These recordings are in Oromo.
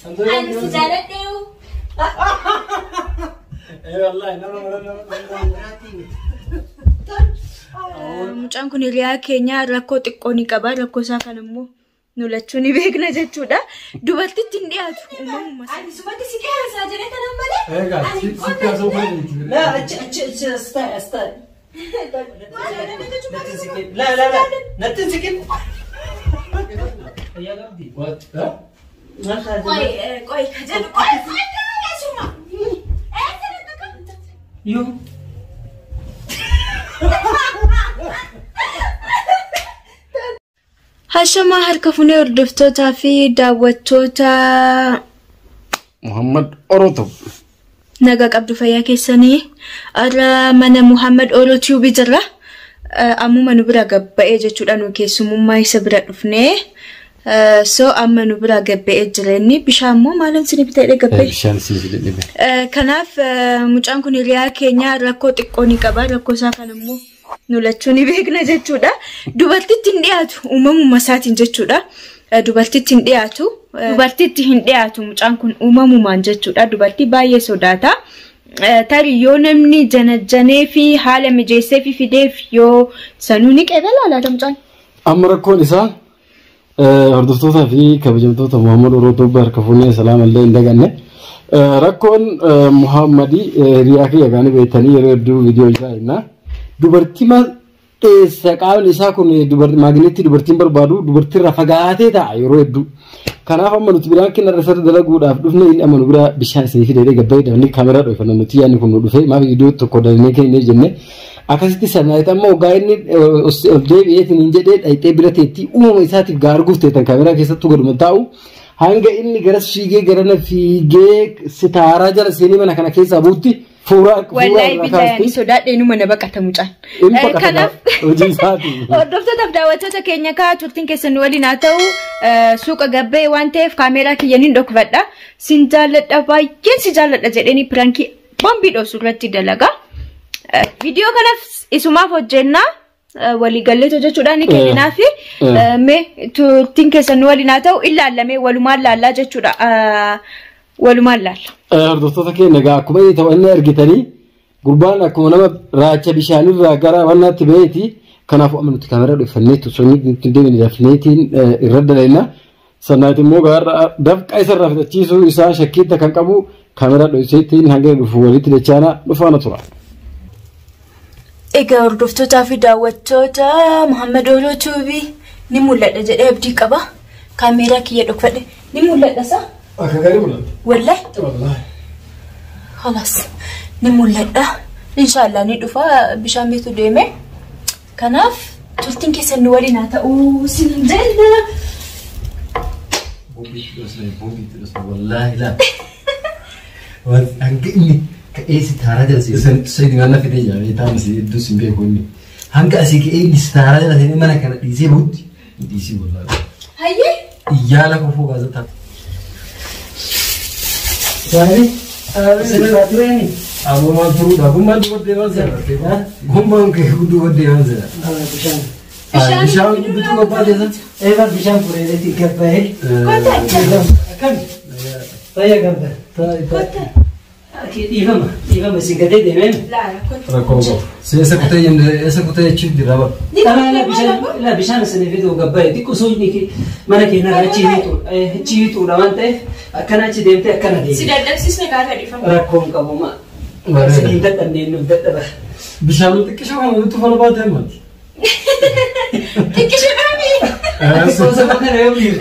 أنا سجالتني إيه والله mucaan kun hiriyaa keenya rakkoo xiqqoo ni qaba. Rakkoo isaa kan immoo nulachuu ni beekna jechuudha. Dubartitti hin dhiyaatu uumamuma. Ani sumatti si qeerransaa jedhee kanan malee. Egaa si kaasuu fayyadamu. لا استاذ لا نتنسكن يا قبدي What? Qoy kajedhu qoy fayyaa yeesuma. يو Hashamaa harka funee hordoftootaa fi daawwattoota Muhammad Oroto. nagaa qabdu fayyaa keessanii. Ara mana Muhammad Oroto bijirra ammuma nu bira gabba'ee jechuudha. Nu keessumummaa isa bira dhufnee so amma nu bira gabba'ee jira inni. Bishaan immoo maalan sinif ta'ee gabba'e? Bishaan si dhibe. Kanaaf mucaan kun hiriyaa keenya rakkoo xiqqoo ni qaba. Rakkoo isaa kan immoo nulachuu ni beekna jechuudha. Dubartitti hin dhiyaatu uumamuma isaatiin jechuudha. Dubartitti hin dhiyaatu. Dubartitti hin dhiyaatu mucaan kun uumamumaan jechuudha. Dubartii baay'ee sodaata. Tarii yoo namni janajjanee fi haala mijeessee fi fideef yoo sanuu ni qeebala laata mucaan? Amma rakkoon isaa hordoftootaa fi kabajamtoota Muhammad Oroto harka fuunee salaam illee hin daganne. Rakkoon Muhammadii hiriyaa kiyya gaanii beektanii yeroo hedduu viidiyoo isaa himna. Dubartii qaamni isaa kun maagneetii dubartiin barbaadu dubartiirra fagaatee ta'a yeroo hedduu. Kanaaf amma nuti biraan kenna irratti dalaguudhaaf dhufne inni amma nu bira bishaan isinii fidee gabba'ee dafanii kaameraa dhoofan nuti yaadni kun nu dhufe maaf viidiyoo tokko dalinee kennee jenne akkasitti sannaayita amma ogaa inni ol deebi'eetiin hin jedhee dhayxee bira teettii uumama isaatiif gaarguuf teetan kaameraa keessattuu gaduma taa'u hanga inni garas fiigee garana fiigee sitaaraa jala seenii mana kana keessaa buutti wallahi billahi sodaadhee numa na baqata mucaan. Kanaaf hordoftootaf daawwattoota keenya kaa turtiin keessan waliin haa ta'u suuqa gabbee waan ta'eef kaameraa kiyyaniin dhokfadha. Sin jaalladha baay'een si jaalladha jedhanii pirankii bombii dhoosu irratti dalaga. Viidiyoo kanaaf isumaaf hojjennaa waliigallee jechuudhaan ni kenninaa fi turtiin keessan waliin haa ta'u ilaallamee walumaan laallaa jechuudha. Walumaan laalla. Hordoftoota keenya egaa akkuma inni ta'u inni argitanii gurbaan akkuma nama raacha bishaanirraa gara wannaatti ba'eeti. Kanaafuu amma nuti kaameraa dhuffanneetu sonni nuti deemanii dafneetiin irra dalayna. Sannaati immoo gaarra dafqa isarraa fixachiisuu isaa shakkiitta kan qabu kaameraa dho'iseetiin hanga dhufu walitti dachaana dhufaana tura. Egaa hordoftootaa fi daawwattoota Muhammad Oroto ni mul'adha jedhee abdii qaba. Kaameraa kiyya dhokfadhe ni mul'adha isaa? Akagari mul'ata. Wallahi? Wallahi. Khalas ni mul'adha. Inshallah ni dhufa bishaan bitu deeme. Kanaaf turtiin keessan nu waliin haa ta'uu sin jenna. Bombii wallahi la. Hanga inni ka'ee sitaaraa jala seenii waan fidee jaamee taa'amsi hedduu sin beeku inni. Hanga asii ka'ee inni sitaaraa jala seenii mana kana dhiisee buutti. Dhiisii wallahi. Hayyee? Iyyaala kofoo gaazexaa. Jadi, sebenarnya ini. Abu Mansur, Abu Mansur dewan saya. Gumang ke dewan saya. Bishan betul apa dia? Ewa bishan pura ini tiga baik. Kota? Kan? Saya kata. Kota? Iva masih gede deh men. Rakobo. Saya sekutnya cip di rabat. Lah bishan sini video gabay. Di kusoi ni mana kena ciwi tu lawan teh. Akan aja dente akan ada. Sudah ada sisnya kata di faham. Rakom kamu mak. Sedikit dan nenu dah. Bishan itu kisah kamu itu kalau pada emat. Kisah kami. Soalnya makan ayam gitu.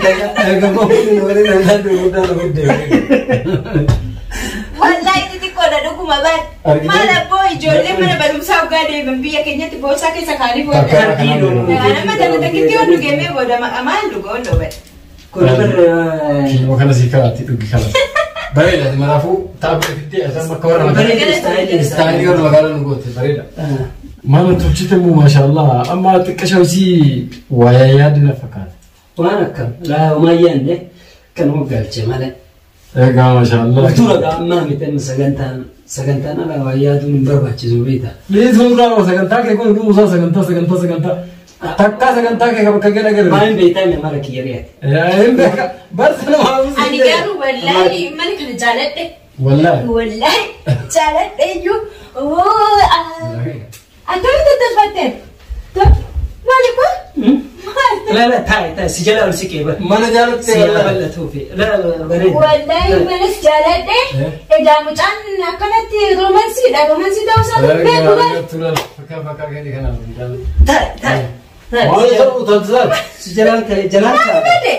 Kamu pun orang nanti udah deh. Wallahi titi ko da dugu mabat. Mala boy jolle mana barum sa ugade bambiya kenya ti bosa ke sakali bo. Ana mata na kiti onu game bo da amandu go ndo be. Kini makana zika ati dugi kala. Barela di marafu tabu kiti asa makawara. Barela style yo magala nugote barela. Mana tuchite mu mashallah amma tikashawsi wayaya dina fakat. Wana kan la umayyan deh kan hogalche mala. Egaa mashallah. Betul agak amma miten sagantan ala wayadu nimbar baca zubita. Lihat semua orang sagantak, aku dulu usah sagantak. takka sagantaa kee bakka gala gala Maal beektaa mara kiyyariyaati. bas nama Ani garuu wallahi mana kana jaaladhe. Wallahi jaaladhe iyyuu. Akkamitti tolfattee? Maali kun? La taa'e si jala ol si qeeba. mana jaalattee Si bal'atuu fi bareeda. Wallahi manas jaaladhe. Egaa mucaan akkanatti roomansiidha. Roomansii ta'uu isaa beeku bara. fakka gadi kana Taa'e. waan ta'u taasisaa Si jalaan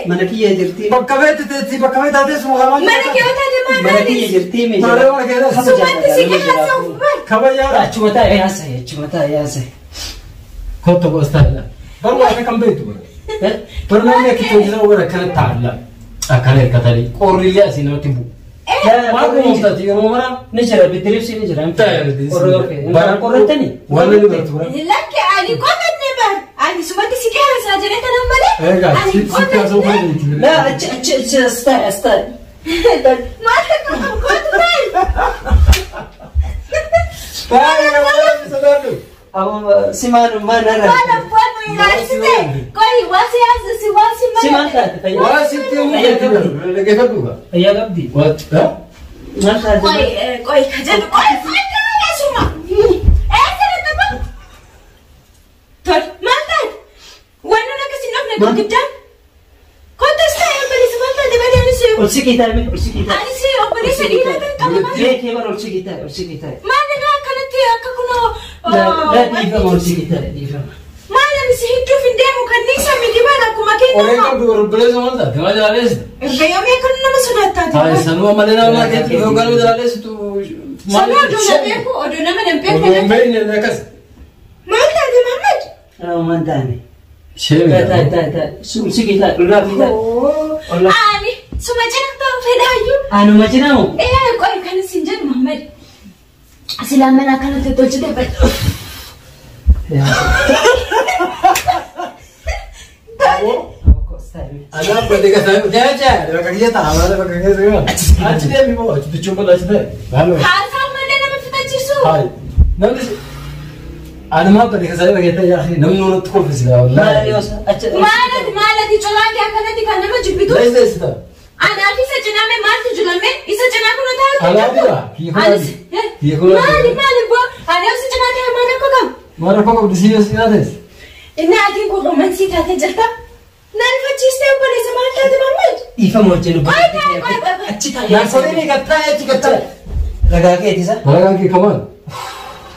mana kiyya jirti. bakka beekteetti bakka beektaatee sumamaa Mana kee yoo taate maal Mana kiyya jirti mee Maal waan keessa Sumatti si keessaa maal? kabajaadha Achuma taa'e yaasa'e achuma taa'e yaasa'e. kotto gostaadha baruma akka kan beektu bara barnoonni akka itti hojjetan waan akkana taa'alla akkana hirkatanii qorrillee asii namatti bu'u maal kunuunfati yeroo mara Ni jira bidiribsi ni jira. bara Qorrattanii. waan inni baratu bara Lakki ani qotanne bar. Ani sumatti si keessaa jedhee kanan malee. egaa si kaasuu fayyadamu La achi astaa. Maal akka qotu taa'e? Simaan mana Maal abbaan nu ilaalchite? Qoyi waasi yaasisi waasi malee. Simaan taate fayyaa. waa sitti dhaggeeffadhuuga Fayyaa qabdi. maal taate Qoyi ka jedhu qoyi fayyaa yaasuma. Eessana qaba? Tol maal taate? Wanni akkasii nafne gurguddaan? Kottas ta'e obboleessa maal taate badee anis yoo. Ol siqiitaa mee ol siqiitaa. Anis obboleessa dhiiraa kan qaba maal? Kee bara ol siqiitaa. Maal irraa akkanatti akka kunoo. La dhiifama ol siqiitaa dhiifama. Maal anis hidduuf hin deemu kan niisa miti bara akkuma oree kennamu. qabdu obboleessa maal taate maal jalaaleessitu Ergayoomee kan nama sodaattaati. sanuma malee nama keetti yoo galuu jalaaleessitu Sanuu oduu na beeku oduu nama na beeku. Meeyne akkas Maal taate Mahammed? Maan taane. sheemi Taa'e. Ol siqiitaa dhugaa fi taa'e. Olla. Ani suma jala ta'u fedhaayyuu. Anuma jiraamu. Qoy kan isin jedhu Mahammed. Silaan mana akkanatti tolchite badhu. Anak berarti kata jaja, bakka kiyya ta'a malee bakka keessa yoo achi deemi moo achi bichuun bal'aa achi ta'e maal Haasaa malee nama fixachiisu. hayi namni anumaa berarti kasa bakka ta'e yaa namni nuti kolfisila wallahi Maalati colaan kee akkanatti kan nama jibbitu. leessa isita Anaaf isa cinaame maaltu julame isa cinaa kun taa'u. alaabira kiyya kun Maali boo anaaf isa cinaa ta'e maal akka qabu. maal akka qabdi siyyas nyaates Inni atiin kun romansii taatee jirta. Nalfachiistee obboleessa maal taate Mahammed? Dhiifama wajjin Qoy. achi taa'e. naasoliini gattaa'e achi gattaa'e Ragaa keetisa. balagaan kee kamaan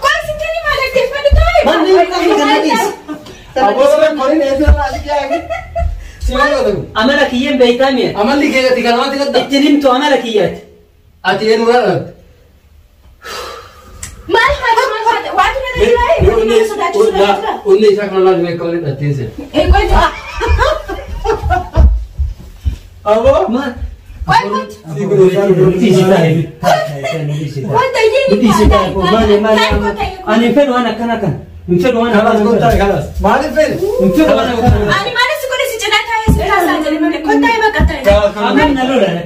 Qoy sittani maal dhaggeeffatu taa'e? Manni hin kannadiis. aboola koriin eebbirraa achi jaage si maal godhamu Amala kiyyeen beektaa mi'a. amalli keetti kanamatti gadda Ittiin himtu amala kiyyaati. ati eenyurraa dhalte Maal waatu na dhaggeeffatu? Inni sodaachisu na jira. Unni isaa kana laatu beekamanii dhatteen seera. Qoy ta'a. Aboo? Maal? Qoy. Wanta yini Ani hin fedhu waan akkana kan. Hin fedhu waan Kanas akkana kottaa kan. kanas. Maaliif fedhe? Hin fedhu waan akkana kan. ani mana si godhe si cinaa taa'ee si kaasaa jedhe malee kottaa hima qataa.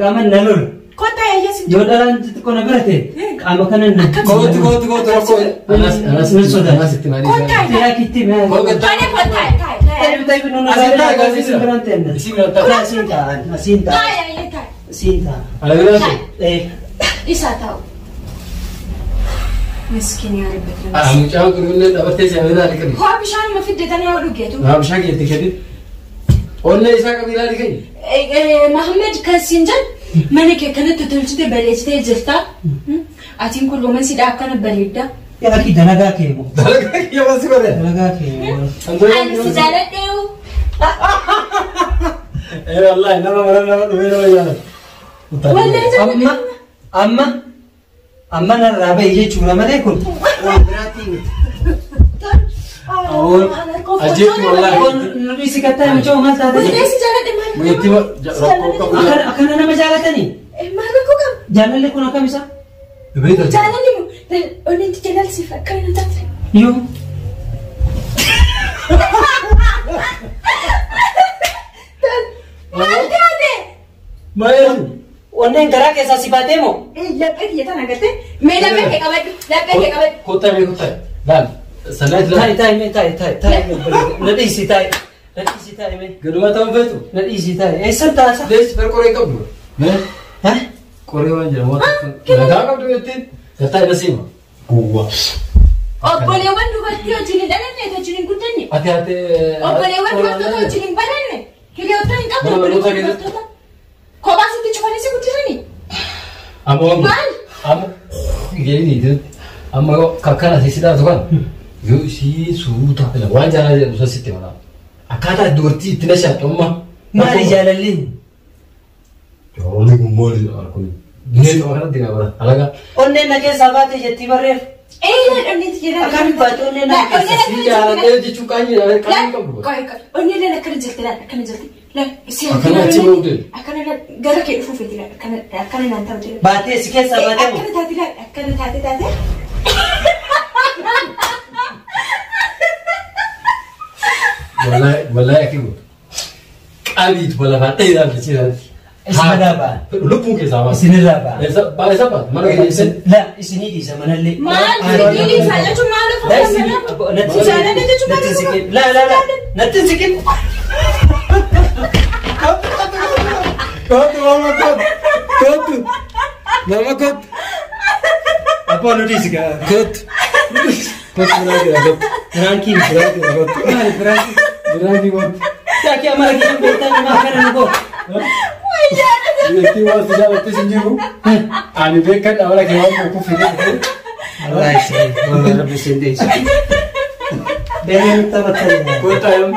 Qaamaan na lola. Kottaa eeyya si. Yoo dhalaan xixiqqoo na birate qaama kanan na. Kooti rakkoo. Anas nan sodaata. Anas itti marii. Kottaa Yaa kitti mee. Tole kottaa taa'e. Isa ta'u. Miskiin yaa rabbi. Mucaan kunuunne dhabattee si abidaa dhiqani. Waa bishaan ma fiddatanii haa dhugeetu. Bishaan keetti kenni. Onne isaa qabiilaa dhiqani. Mahammed kan siin jedhu mana kee kanatti tolchite bareechitee jirta. Atiin kun romansiidha akkana bareedda. Yaa ki dalagaa kee moo. Dalagaa kiyya maasi godhe. Dalagaa kee moo. Ani si jaaladheewu. Wallahi nama dhumee nama jaalatu. Wallahi jaaladheewu. Amma narraa bahi jechuudha malee kun waan biraatii miti. Ajeetti wallahi. Nuti si kattaa michoo maal taate? Wallahi si jaaladhe maal? Meetti rakkoo qabu. Akkana nama jaalatanii? Maal rakkoo qabu? Jaalalli kun akkam isa? Jaalalli moo? Onni itti jaalalsiif akkana taate. Yoo. Maal taate? Maal? Onneen garaa keessaa si baatee moo? Laphee kiyya tana agartee? Mee laphee kee qabadhu. Laphee kee qabadhu. Kottaa mee kottaa. Laal. سنايت لا تاي نديسي تاي قدو ما تنفتو نديسي تاي اي سنتا ليش بركوري قبل ها كوري وانجا ما لا قبل يتين تاي نسيما قوة obboleewwan dubartii wajjin dhalanne wajjin guddanne ati obboleewwan dubartoota wajjin baranne hiriyoota hin qabdu dubartoota kophaa sitti cufanii si guddisanii maal amma geli ni amma kakkana sisida tukan yo si suuta waan jaalala jedhu sasitti mana akkaataa dubartii itti na shaaqamma maali jaalalliin yoonni kun mooli arkuni nee to kana dina bara alaga onneen na keessaa baate jetti barreef onneen jira akkaan baate onneen na keessaa si jaalala jechuu qaanii qaanii qabu onneen akkana jirti akkana jirti akkana achi mawde akkana gara kee dhufuuf itti akkana naan ta'u jira baatee si keessaa baate akkana taate wallahi akibu qabiit wala faate ida bichirati ismadaba lubbu ke sama isiniraba esa ba mana ke isen la isini di zamanalle maal dili faayatu maal la natin sikin kotu mama kotu mama kotu apa nu di sika kotu lagi kotu ranking kotu lagi kotu tak ya mara kita betan makan nugo Yeti was tidak betul sinjiru. Ani bekan awal lagi awal aku fikir. Allah sih, mana lebih sendiri. Dengan kita betul. Kota yang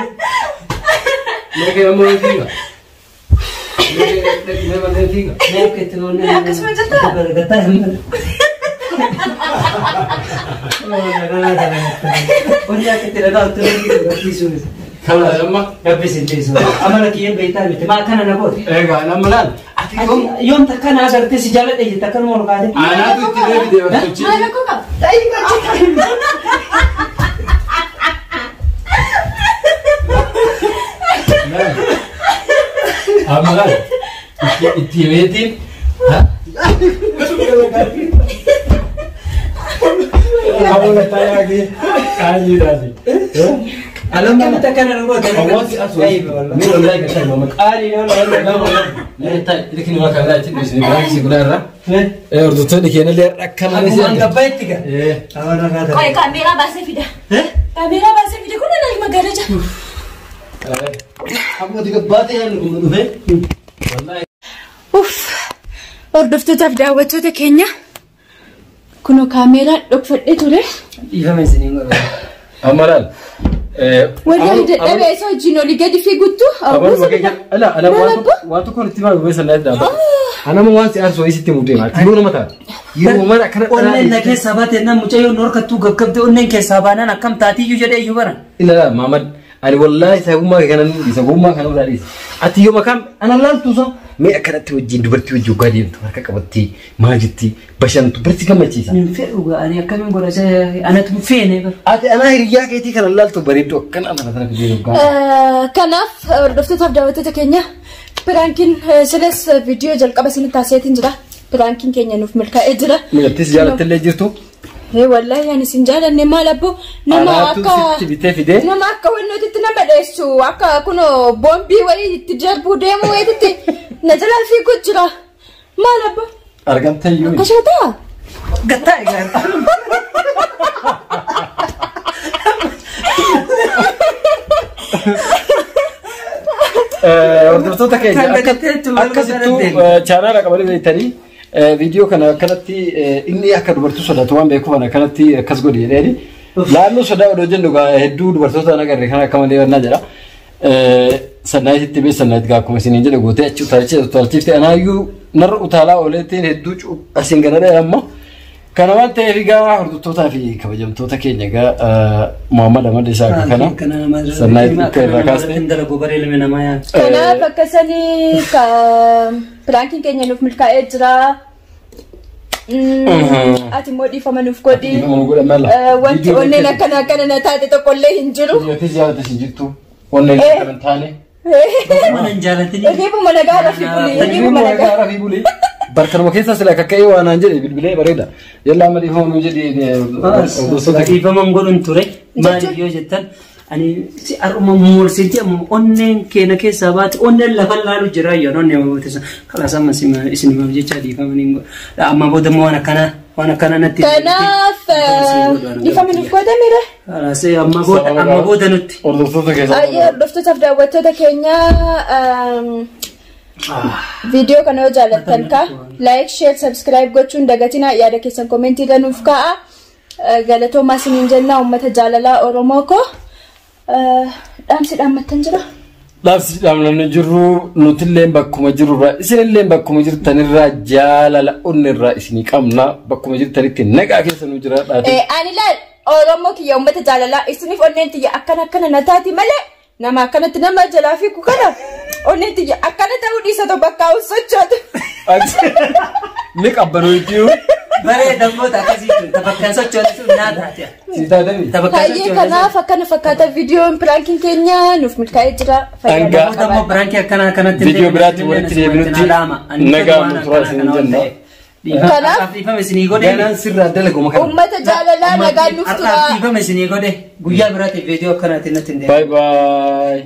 mereka yang mau tiga. Mereka mana tiga? Mereka itu Ya, kesempatan jatuh. Berkata yang Onja kita dah tahu tu lagi tu Kalau lama, habis sendiri semua. Amal lagi yang betul betul. Makan anak bos. enggak namalan. Yom takkan agar tu si jalan aja takkan mau lupa aja. Anak tu tidak di dewan kucing. maal aku kau Tapi macam Amalan. Itu meeting. Hah? Kamu nak tanya lagi? Kaji tadi. alam kita takkan anak bos. Awak asal. Ni orang lain kata mama. Ali orang. Ni tak. Ini kini makan lagi di sini. Lagi sih gula rah. Orang tu ni kena lihat rakam Aku ni sih. anggap baik tiga. Awak nak kata. kau kamera baasee fida kamera baasee fida kun nani magaraja Kamu tiga bate yang lu tu Wallahi. Uff, hordoftotaaf daawwattoota keenya kunoo kaameeraan dhokfadhee ture. Ifa meesanii ngoro. Amalan. Wallahi dadhabee isa wajjin olii gadi fiiguttu Abang makanya, ala waktu kau nanti malu besan naik dah. Anak mau wasi arso isi timu deh, timu nama tak. Ibu mana kena. Onnen nak sahabat enam mucai yo nor katu gab tu onnen ke sahabana nak kam tati yo jadi yo barang. Ila Muhammad, ani wallahi saya umma kanan bisa umma kanan dari. Ati yo makam, anak lal tu so. Me akan tu jin berarti juga dia tu mereka kabati, majiti, basan tu berarti kamu cisa. Min fe'u ga ani kami ngora saya anak tu fe'ne bar. Ati anak hiriya ke ti kanan lal tu beri tu kan anak anak dia juga. Kanaaf hordoftotaaf daawwattoota keenya piraankiin silas viidiyoo jalqaba isin taasiseetiin jira. Piraankiin keenya nuuf milkaa'ee jira. Mesti sejarah telajir tu. Wallahi ani sin jaalanne maal abbo nama akka wannooti nama dheessu akka kuno boombii wayii itti darbuu deemu wayiitti na jalaa fiiguu jira maal abbo Argamta yuu. akkasuma ta'a. Gatta egaa. Hordoftoota keenya akkasitti chaanaala qabalee beektanii viidiyoo kana akkanatti inni akka dubartii sodaatu waan beekuuf akkanatti akkas godhe jedheeni laannoo sodaa odoo jennu hedduu dubartoota agarre kan akka malee wannaa jedha. Sannaayititti bee sannaayit akkuma isiniin jedhe gootee achi utaalchiifte anaayyuu narra utaalaa ooleettiin hedduu asiin ganadha amma. Kana waan ta'eef egaa hordoftootaa fi kabajamtoota keenya egaa Muhammad Ahmad Isaa kana sannaayit akka irraa kaaste. Kanaaf akkasanii piraankiin keenya nuuf milkaa'ee jira. Ati immoo dhiifama nuuf godhi. Wanti onneen akkana na taate tokkollee hin jiru. Yookiin jaalata si jirtu onneen akka hin taane. Mana hin jaalatini. Dhiifuma nagaa rafii bulii. Dhiifuma nagaa rafii bulii. بركة ما كيسة سلا كأي وأنا أنجلي بالبلاد بريدة يلا ما دي هون وجدي إذا ما نقول أنتوري ما يوجدتن أني أرمى مورسيتي أنن كنا كسبات أنن لفل لارو جراي أنن يوم بتسا خلاص ما اسمي ما بيجي تادي فمن أما بود ما وأنا كنا نتي كناف يفهمين فودا ميره خلاص أما بود نتي أردوستو كيسة أيه أردوستو دعوته تكينيا فيديو كانوا جالتن كا لايك شير سبسكرايب قوتشون دقتنا يا دكيسن كومنتي لنوفكا قالتو ما سنين جنة أمة جاللا أوروموكو دامسي دامت تنجرا دامسي دام لمن جرو نوتلين بكم جرو را إسرائيلين بكم جرو تنرى جاللا أنرى إسني كامنا بكم جرو تريك نجا كيسة نجرا أنا لا أوروموكي يا أمة جاللا إسني فننتي أكنا نتاتي ملأ nama akkanatti nama jalaa fi kukana onnetti akkana ta'uu dhiisa to bakka sochoota ni qabbanoo itti baree dammoota akkasitti tapakkaan sochoota sun naataati hayyee kanaaf akkana fakkaata viidiyoon piraankiin keenya nuuf milkaa'ee jira fayyadamuudha immoo piraankii akkana kanatti viidiyoo biraatti walitti deebinutti nagaa muturaa isin jenna kanaaf ganaan sirraa dalaguma kana ummata jaalalaa nagaan nuuf tura dhiifame isinii godhe guyyaa biraatti viidiyoo akkanaatti natti hin bye bye